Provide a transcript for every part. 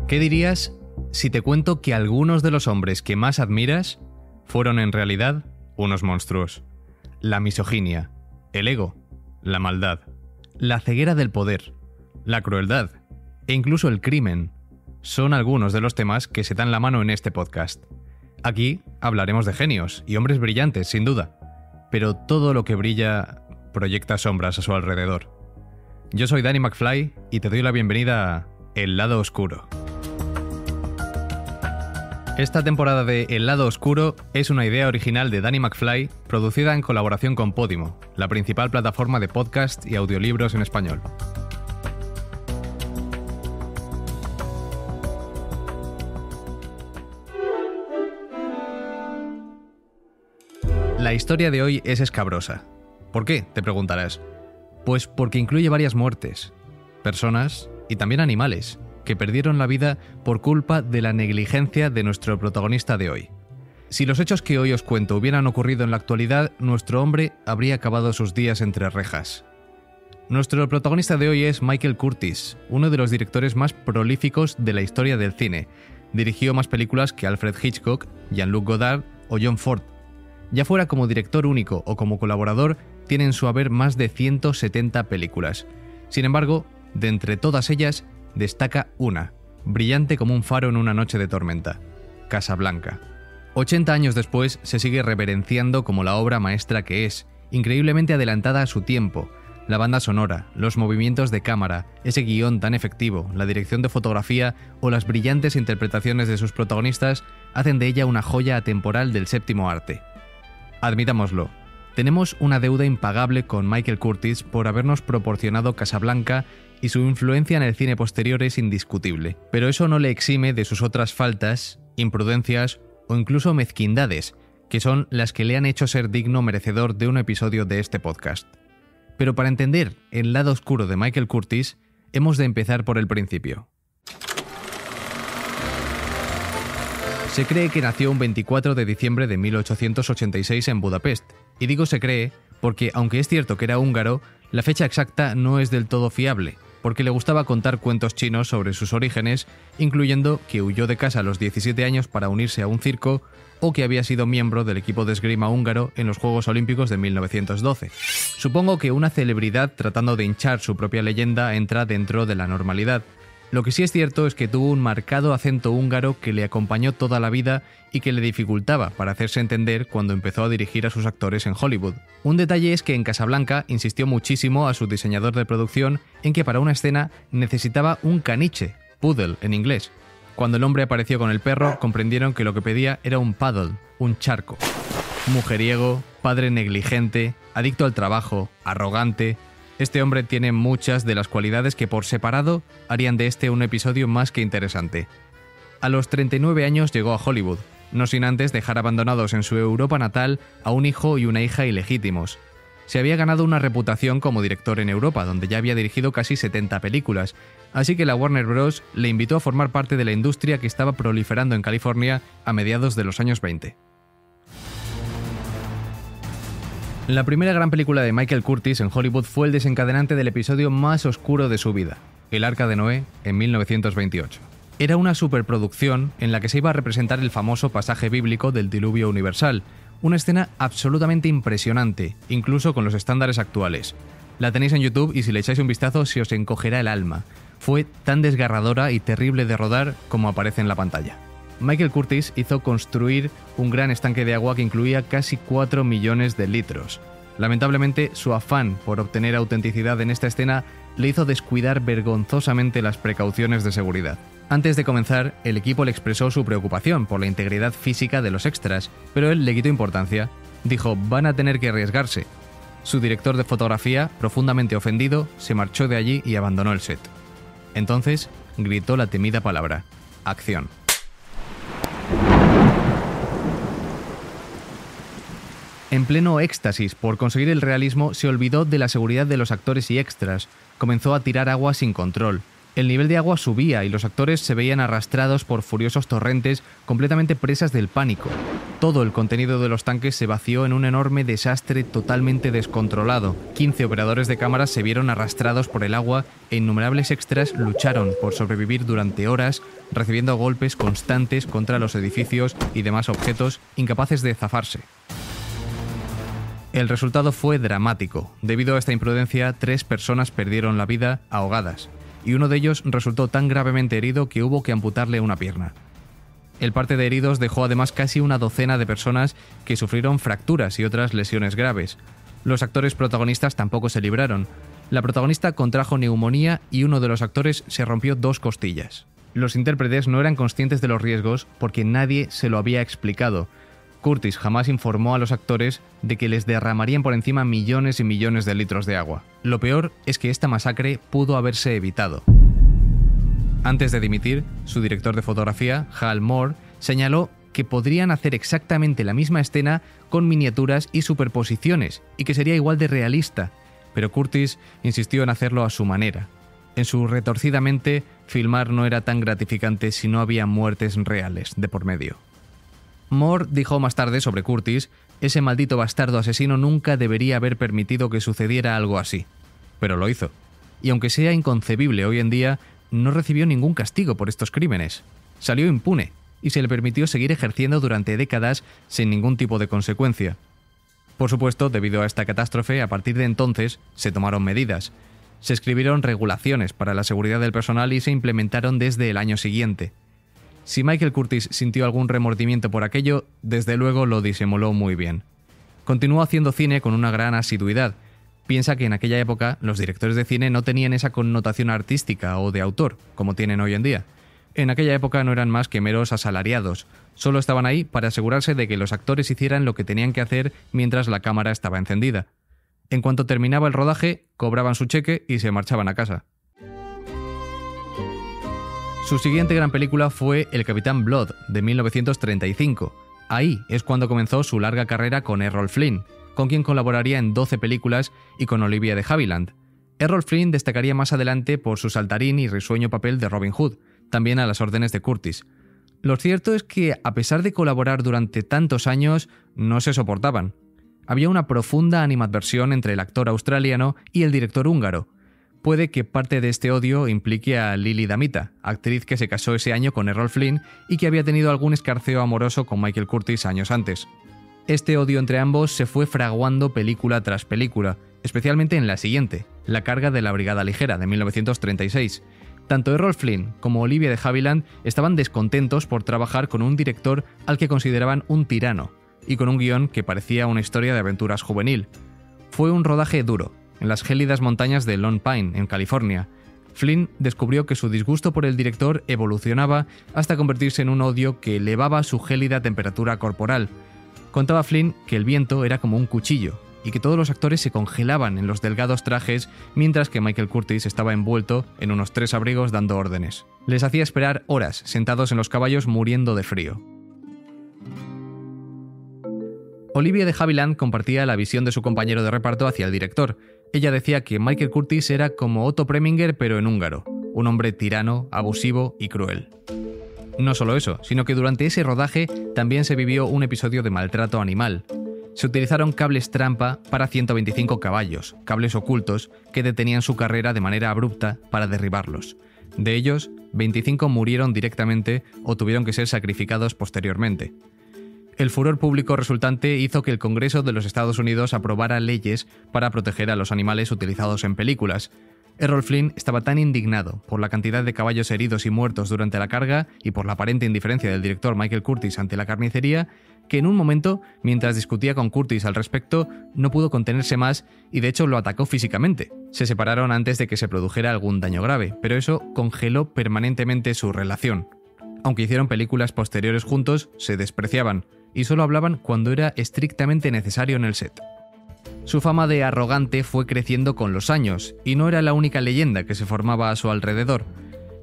¿Qué dirías si te cuento que algunos de los hombres que más admiras fueron en realidad unos monstruos? La misoginia, el ego, la maldad, la ceguera del poder, la crueldad e incluso el crimen son algunos de los temas que se dan la mano en este podcast. Aquí hablaremos de genios y hombres brillantes, sin duda, pero todo lo que brilla proyecta sombras a su alrededor. Yo soy Danny McFly y te doy la bienvenida a El Lado Oscuro. Esta temporada de El Lado Oscuro es una idea original de Danny McFly, producida en colaboración con Podimo, la principal plataforma de podcast y audiolibros en español. La historia de hoy es escabrosa. ¿Por qué?, te preguntarás. Pues porque incluye varias muertes, personas y también animales que perdieron la vida por culpa de la negligencia de nuestro protagonista de hoy. Si los hechos que hoy os cuento hubieran ocurrido en la actualidad, nuestro hombre habría acabado sus días entre rejas. Nuestro protagonista de hoy es Michael Curtiz, uno de los directores más prolíficos de la historia del cine. Dirigió más películas que Alfred Hitchcock, Jean-Luc Godard o John Ford. Ya fuera como director único o como colaborador, tiene en su haber más de 170 películas. Sin embargo, de entre todas ellas, destaca una, brillante como un faro en una noche de tormenta: Casablanca. 80 años después se sigue reverenciando como la obra maestra que es, increíblemente adelantada a su tiempo. La banda sonora, los movimientos de cámara, ese guión tan efectivo, la dirección de fotografía o las brillantes interpretaciones de sus protagonistas hacen de ella una joya atemporal del séptimo arte. Admitámoslo, tenemos una deuda impagable con Michael Curtiz por habernos proporcionado Casablanca y su influencia en el cine posterior es indiscutible, pero eso no le exime de sus otras faltas, imprudencias o incluso mezquindades, que son las que le han hecho ser digno merecedor de un episodio de este podcast. Pero para entender el lado oscuro de Michael Curtiz, hemos de empezar por el principio. Se cree que nació un 24 de diciembre de 1886 en Budapest, y digo se cree porque, aunque es cierto que era húngaro, la fecha exacta no es del todo fiable, porque le gustaba contar cuentos chinos sobre sus orígenes, incluyendo que huyó de casa a los 17 años para unirse a un circo o que había sido miembro del equipo de esgrima húngaro en los Juegos Olímpicos de 1912. Supongo que una celebridad tratando de hinchar su propia leyenda entra dentro de la normalidad. Lo que sí es cierto es que tuvo un marcado acento húngaro que le acompañó toda la vida y que le dificultaba para hacerse entender cuando empezó a dirigir a sus actores en Hollywood. Un detalle es que en Casablanca insistió muchísimo a su diseñador de producción en que para una escena necesitaba un caniche, poodle en inglés. Cuando el hombre apareció con el perro, comprendieron que lo que pedía era un paddle, un charco. Mujeriego, padre negligente, adicto al trabajo, arrogante. Este hombre tiene muchas de las cualidades que por separado harían de este un episodio más que interesante. A los 39 años llegó a Hollywood, no sin antes dejar abandonados en su Europa natal a un hijo y una hija ilegítimos. Se había ganado una reputación como director en Europa, donde ya había dirigido casi 70 películas, así que la Warner Bros. Le invitó a formar parte de la industria que estaba proliferando en California a mediados de los años 20. La primera gran película de Michael Curtiz en Hollywood fue el desencadenante del episodio más oscuro de su vida, El Arca de Noé, en 1928. Era una superproducción en la que se iba a representar el famoso pasaje bíblico del diluvio universal, una escena absolutamente impresionante, incluso con los estándares actuales. La tenéis en YouTube y si le echáis un vistazo se os encogerá el alma. Fue tan desgarradora y terrible de rodar como aparece en la pantalla. Michael Curtiz hizo construir un gran estanque de agua que incluía casi 4 millones de litros. Lamentablemente, su afán por obtener autenticidad en esta escena le hizo descuidar vergonzosamente las precauciones de seguridad. Antes de comenzar, el equipo le expresó su preocupación por la integridad física de los extras, pero él le quitó importancia. Dijo, van a tener que arriesgarse. Su director de fotografía, profundamente ofendido, se marchó de allí y abandonó el set. Entonces, gritó la temida palabra: acción. En pleno éxtasis por conseguir el realismo, se olvidó de la seguridad de los actores y extras. Comenzó a tirar agua sin control. El nivel de agua subía y los actores se veían arrastrados por furiosos torrentes, completamente presas del pánico. Todo el contenido de los tanques se vació en un enorme desastre totalmente descontrolado. 15 operadores de cámaras se vieron arrastrados por el agua e innumerables extras lucharon por sobrevivir durante horas, recibiendo golpes constantes contra los edificios y demás objetos, incapaces de zafarse. El resultado fue dramático. Debido a esta imprudencia, 3 personas perdieron la vida ahogadas, y uno de ellos resultó tan gravemente herido que hubo que amputarle una pierna. El parte de heridos dejó además casi una docena de personas que sufrieron fracturas y otras lesiones graves. Los actores protagonistas tampoco se libraron. La protagonista contrajo neumonía y uno de los actores se rompió 2 costillas. Los intérpretes no eran conscientes de los riesgos porque nadie se lo había explicado. Curtis jamás informó a los actores de que les derramarían por encima millones y millones de litros de agua. Lo peor es que esta masacre pudo haberse evitado. Antes de dimitir, su director de fotografía, Hal Moore, señaló que podrían hacer exactamente la misma escena con miniaturas y superposiciones y que sería igual de realista, pero Curtis insistió en hacerlo a su manera. En su retorcida mente, filmar no era tan gratificante si no había muertes reales de por medio. Moore dijo más tarde sobre Curtis: ese maldito bastardo asesino nunca debería haber permitido que sucediera algo así. Pero lo hizo. Y aunque sea inconcebible hoy en día, no recibió ningún castigo por estos crímenes. Salió impune y se le permitió seguir ejerciendo durante décadas sin ningún tipo de consecuencia. Por supuesto, debido a esta catástrofe, a partir de entonces se tomaron medidas. Se escribieron regulaciones para la seguridad del personal y se implementaron desde el año siguiente. Si Michael Curtis sintió algún remordimiento por aquello, desde luego lo disimuló muy bien. Continuó haciendo cine con una gran asiduidad. Piensa que en aquella época los directores de cine no tenían esa connotación artística o de autor, como tienen hoy en día. En aquella época no eran más que meros asalariados, solo estaban ahí para asegurarse de que los actores hicieran lo que tenían que hacer mientras la cámara estaba encendida. En cuanto terminaba el rodaje, cobraban su cheque y se marchaban a casa. Su siguiente gran película fue El Capitán Blood, de 1935. Ahí es cuando comenzó su larga carrera con Errol Flynn, con quien colaboraría en 12 películas y con Olivia de Havilland. Errol Flynn destacaría más adelante por su saltarín y risueño papel de Robin Hood, también a las órdenes de Curtis. Lo cierto es que, a pesar de colaborar durante tantos años, no se soportaban. Había una profunda animadversión entre el actor australiano y el director húngaro. Puede que parte de este odio implique a Lili Damita, actriz que se casó ese año con Errol Flynn y que había tenido algún escarceo amoroso con Michael Curtis años antes. Este odio entre ambos se fue fraguando película tras película, especialmente en la siguiente, La carga de la Brigada Ligera, de 1936. Tanto Errol Flynn como Olivia de Havilland estaban descontentos por trabajar con un director al que consideraban un tirano, y con un guión que parecía una historia de aventuras juvenil. Fue un rodaje duro, en las gélidas montañas de Lone Pine, en California. Flynn descubrió que su disgusto por el director evolucionaba hasta convertirse en un odio que elevaba su gélida temperatura corporal. Contaba Flynn que el viento era como un cuchillo y que todos los actores se congelaban en los delgados trajes mientras que Michael Curtis estaba envuelto en unos 3 abrigos dando órdenes. Les hacía esperar horas sentados en los caballos muriendo de frío. Olivia de Havilland compartía la visión de su compañero de reparto hacia el director. Ella decía que Michael Curtis era como Otto Preminger pero en húngaro, un hombre tirano, abusivo y cruel. No solo eso, sino que durante ese rodaje también se vivió un episodio de maltrato animal. Se utilizaron cables trampa para 125 caballos, cables ocultos que detenían su carrera de manera abrupta para derribarlos. De ellos, 25 murieron directamente o tuvieron que ser sacrificados posteriormente. El furor público resultante hizo que el Congreso de los Estados Unidos aprobara leyes para proteger a los animales utilizados en películas. Errol Flynn estaba tan indignado por la cantidad de caballos heridos y muertos durante la carga y por la aparente indiferencia del director Michael Curtis ante la carnicería, que en un momento, mientras discutía con Curtis al respecto, no pudo contenerse más y de hecho lo atacó físicamente. Se separaron antes de que se produjera algún daño grave, pero eso congeló permanentemente su relación. Aunque hicieron películas posteriores juntos, se despreciaban y solo hablaban cuando era estrictamente necesario en el set. Su fama de arrogante fue creciendo con los años, y no era la única leyenda que se formaba a su alrededor.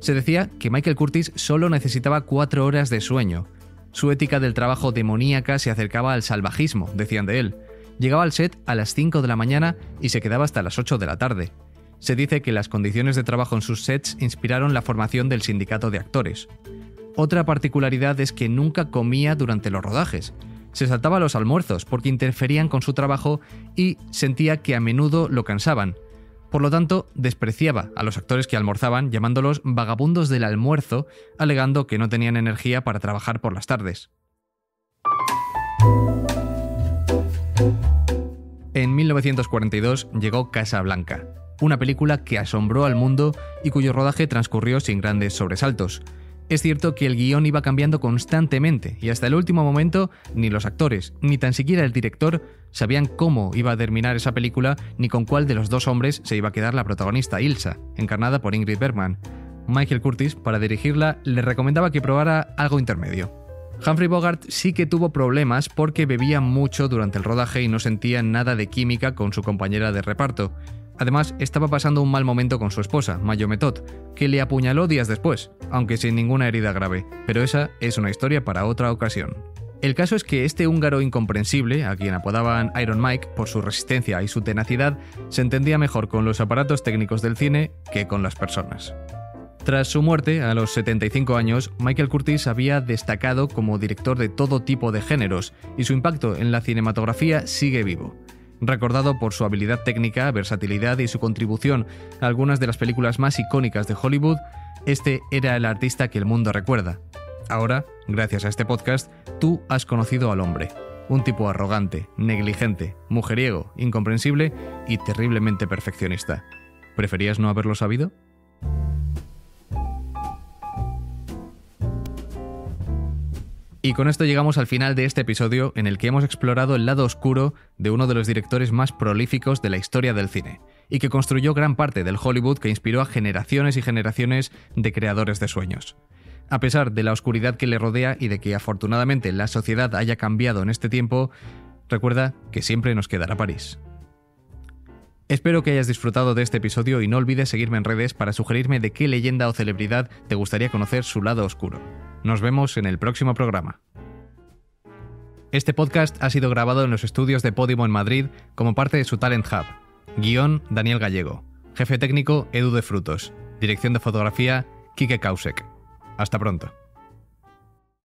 Se decía que Michael Curtis solo necesitaba 4 horas de sueño. Su ética del trabajo demoníaca se acercaba al salvajismo, decían de él. Llegaba al set a las 5 de la mañana y se quedaba hasta las 8 de la tarde. Se dice que las condiciones de trabajo en sus sets inspiraron la formación del sindicato de actores. Otra particularidad es que nunca comía durante los rodajes. Se saltaba los almuerzos porque interferían con su trabajo y sentía que a menudo lo cansaban. Por lo tanto, despreciaba a los actores que almorzaban, llamándolos vagabundos del almuerzo, alegando que no tenían energía para trabajar por las tardes. En 1942 llegó Casablanca, una película que asombró al mundo y cuyo rodaje transcurrió sin grandes sobresaltos. Es cierto que el guión iba cambiando constantemente y hasta el último momento ni los actores, ni tan siquiera el director sabían cómo iba a terminar esa película ni con cuál de los dos hombres se iba a quedar la protagonista, Ilsa, encarnada por Ingrid Bergman. Michael Curtiz, para dirigirla, le recomendaba que probara algo intermedio. Humphrey Bogart sí que tuvo problemas porque bebía mucho durante el rodaje y no sentía nada de química con su compañera de reparto. Además, estaba pasando un mal momento con su esposa, Mayo Method, que le apuñaló días después, aunque sin ninguna herida grave, pero esa es una historia para otra ocasión. El caso es que este húngaro incomprensible, a quien apodaban Iron Mike por su resistencia y su tenacidad, se entendía mejor con los aparatos técnicos del cine que con las personas. Tras su muerte, a los 75 años, Michael Curtiz había destacado como director de todo tipo de géneros, y su impacto en la cinematografía sigue vivo. Recordado por su habilidad técnica, versatilidad y su contribución a algunas de las películas más icónicas de Hollywood, este era el artista que el mundo recuerda. Ahora, gracias a este podcast, tú has conocido al hombre. Un tipo arrogante, negligente, mujeriego, incomprensible y terriblemente perfeccionista. ¿Preferías no haberlo sabido? Y con esto llegamos al final de este episodio en el que hemos explorado el lado oscuro de uno de los directores más prolíficos de la historia del cine, y que construyó gran parte del Hollywood que inspiró a generaciones y generaciones de creadores de sueños. A pesar de la oscuridad que le rodea y de que afortunadamente la sociedad haya cambiado en este tiempo, recuerda que siempre nos quedará París. Espero que hayas disfrutado de este episodio y no olvides seguirme en redes para sugerirme de qué leyenda o celebridad te gustaría conocer su lado oscuro. Nos vemos en el próximo programa. Este podcast ha sido grabado en los estudios de Podimo en Madrid como parte de su Talent Hub. Guión, Daniel Gallego. Jefe técnico, Edu de Frutos. Dirección de fotografía, Quique Kausek. Hasta pronto.